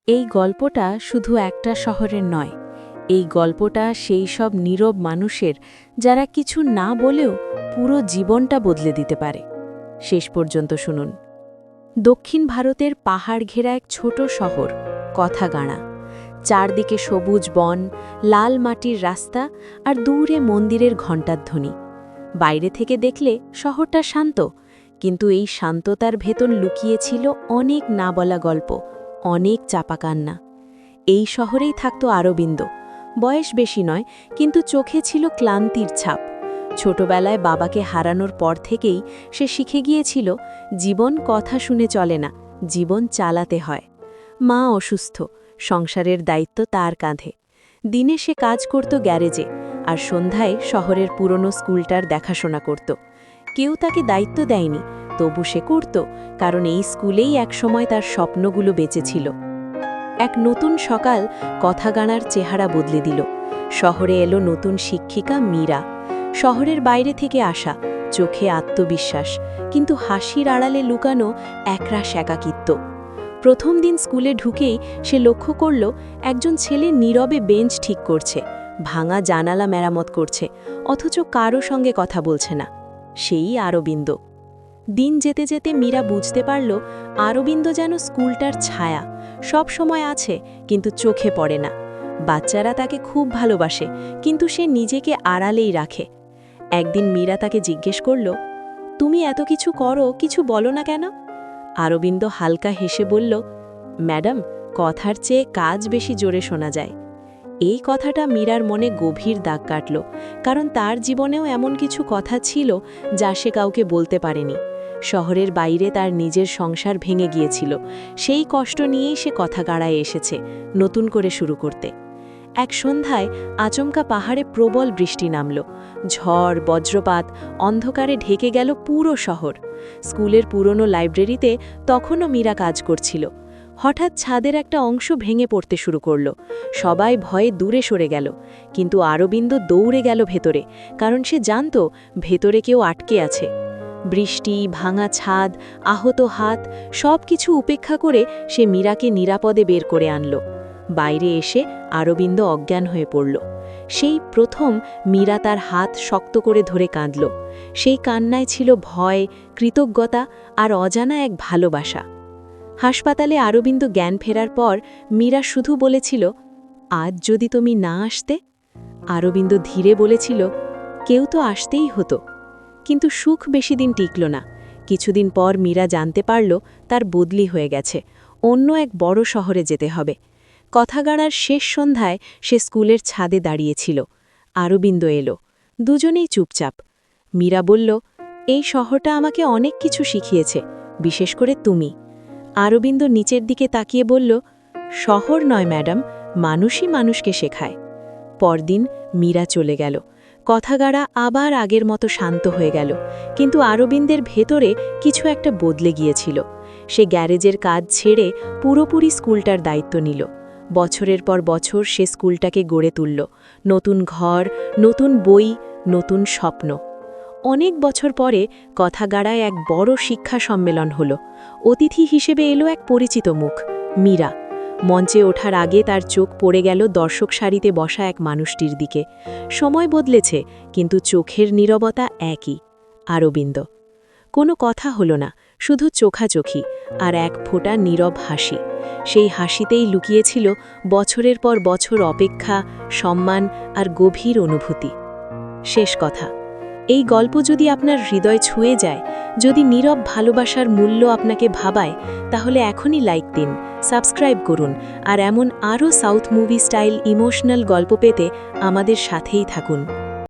এই গল্পটা শুধু একটা শহরের নয়, এই গল্পটা সেই সব নীরব মানুষের যারা কিছু না বলেও পুরো জীবনটা বদলে দিতে পারে। শেষ পর্যন্ত শুনুন। দক্ষিণ ভারতের পাহাড় ঘেরা এক ছোট শহর কথাগাড়া। চারদিকে সবুজ বন, লাল মাটির রাস্তা আর দূরে মন্দিরের ঘণ্টার ধ্বনি। বাইরে থেকে দেখলে শহরটা শান্ত, কিন্তু এই শান্ততার ভেতর লুকিয়েছিল অনেক না বলা গল্প, অনেক চাপা কান্না। এই শহরেই থাকত অরবিন্দ। বয়স বেশি নয়, কিন্তু চোখে ছিল ক্লান্তির ছাপ। ছোটবেলায় বাবাকে হারানোর পর থেকেই সে শিখে গিয়েছিল, জীবন কথা শুনে চলে না, জীবন চালাতে হয়। মা অসুস্থ, সংসারের দায়িত্ব তার কাঁধে। দিনে সে কাজ করত গ্যারেজে, আর সন্ধ্যায় শহরের পুরনো স্কুলটার দেখাশোনা করত। কেউ তাকে দায়িত্ব দেয়নি, তবু সে করত, কারণ এই স্কুলেই একসময় তার স্বপ্নগুলো বেঁচেছিল। এক নতুন সকাল কথাগাড়ার চেহারা বদলে দিল। শহরে এলো নতুন শিক্ষিকা মীরা। শহরের বাইরে থেকে আসা, চোখে আত্মবিশ্বাস, কিন্তু হাসির আড়ালে লুকানো একরাশ একাকিত্ব। প্রথম দিন স্কুলে ঢুকেই সে লক্ষ্য করল, একজন ছেলে নীরবে বেঞ্চ ঠিক করছে, ভাঙা জানালা মেরামত করছে, অথচ কারো সঙ্গে কথা বলছে না। সেই অরবিন্দ। দিন যেতে যেতে মীরা বুঝতে পারল, অরবিন্দ যেন স্কুলটার ছায়া, সব সময় আছে কিন্তু চোখে পড়ে না। বাচ্চারা তাকে খুব ভালোবাসে, কিন্তু সে নিজেকে আড়ালেই রাখে। একদিন মীরা তাকে জিজ্ঞেস করল, তুমি এত কিছু করো, কিছু বলো না কেন? অরবিন্দ হালকা হেসে বলল, ম্যাডাম, কথার চেয়ে কাজ বেশি জোরে শোনা যায়। এই কথাটা মীরার মনে গভীর দাগ কাটল, কারণ তার জীবনেও এমন কিছু কথা ছিল যা সে কাউকে বলতে পারেনি। শহরের বাইরে তার নিজের সংসার ভেঙে গিয়েছিল, সেই কষ্ট নিয়েই সে কথাগাড়ায় এসেছে, নতুন করে শুরু করতে। এক সন্ধ্যায় আচমকা পাহাড়ে প্রবল বৃষ্টি নামল। ঝড়, বজ্রপাত, অন্ধকারে ঢেকে গেল পুরো শহর। স্কুলের পুরনো লাইব্রেরিতে তখনও মীরা কাজ করছিল। হঠাৎ ছাদের একটা অংশ ভেঙে পড়তে শুরু করল। সবাই ভয়ে দূরে সরে গেল, কিন্তু অরবিন্দ দৌড়ে গেল ভেতরে, কারণ সে জানত ভেতরে কেউ আটকে আছে। বৃষ্টি, ভাঙা ছাদ, আহত হাত, সব কিছু উপেক্ষা করে সে মীরাকে নিরাপদে বের করে আনল। বাইরে এসে অরবিন্দ অজ্ঞান হয়ে পড়ল। সেই প্রথম মীরা তার হাত শক্ত করে ধরে কাঁদল। সেই কান্নায় ছিল ভয়, কৃতজ্ঞতা আর অজানা এক ভালোবাসা। হাসপাতালে অরবিন্দ জ্ঞান ফেরার পর মীরা শুধু বলেছিল, আজ যদি তুমি না আসতে। অরবিন্দ ধীরে বলেছিল, কেউ তো আসতেই হতো। কিন্তু সুখ বেশি দিন টিকল না। কিছুদিন পর মীরা জানতে পারল, তার বদলি হয়ে গেছে, অন্য এক বড় শহরে যেতে হবে। কথাগাড়ার শেষ সন্ধ্যায় সে স্কুলের ছাদে দাঁড়িয়েছিল। অরবিন্দ এলো। দুজনেই চুপচাপ। মীরা বলল, এই শহরটা আমাকে অনেক কিছু শিখিয়েছে, বিশেষ করে তুমি। অরবিন্দ নিচের দিকে তাকিয়ে বলল, শহর নয় ম্যাডাম, মানুষই মানুষকে শেখায়। পরদিন মীরা চলে গেল। কথাগাড়া আবার আগের মতো শান্ত হয়ে গেল, কিন্তু অরবিন্দের ভেতরে কিছু একটা বদলে গিয়েছিল। সে গ্যারেজের কাজ ছেড়ে পুরোপুরি স্কুলটার দায়িত্ব নিল। বছরের পর বছর সে স্কুলটাকে গড়ে তুলল। নতুন ঘর, নতুন বই, নতুন স্বপ্ন। অনেক বছর পরে কথাগাড়ায় এক বড় শিক্ষা সম্মেলন হলো। অতিথি হিসেবে এলো এক পরিচিত মুখ, মীরা। মঞ্চে ওঠার আগে তার চোখ পড়ে গেল দর্শক সারিতে বসা এক মানুষটির দিকে। সময় বদলেছে, কিন্তু চোখের নীরবতা একই, অরবিন্দ। কোনো কথা হলো না, শুধু চোখাচোখি আর এক ফোঁটা নীরব হাসি। সেই হাসিতেই লুকিয়েছিল বছরের পর বছর অপেক্ষা, সম্মান আর গভীর অনুভূতি। শেষ কথা, এই গল্প যদি আপনার হৃদয় ছুঁয়ে যায়, যদি নীরব ভালোবাসার মূল্য আপনাকে ভাবায়, তাহলে এখনই লাইক দিন, সাবস্ক্রাইব করুন, আর এমন আরও সাউথ মুভি স্টাইল ইমোশনাল গল্প পেতে আমাদের সাথেই থাকুন।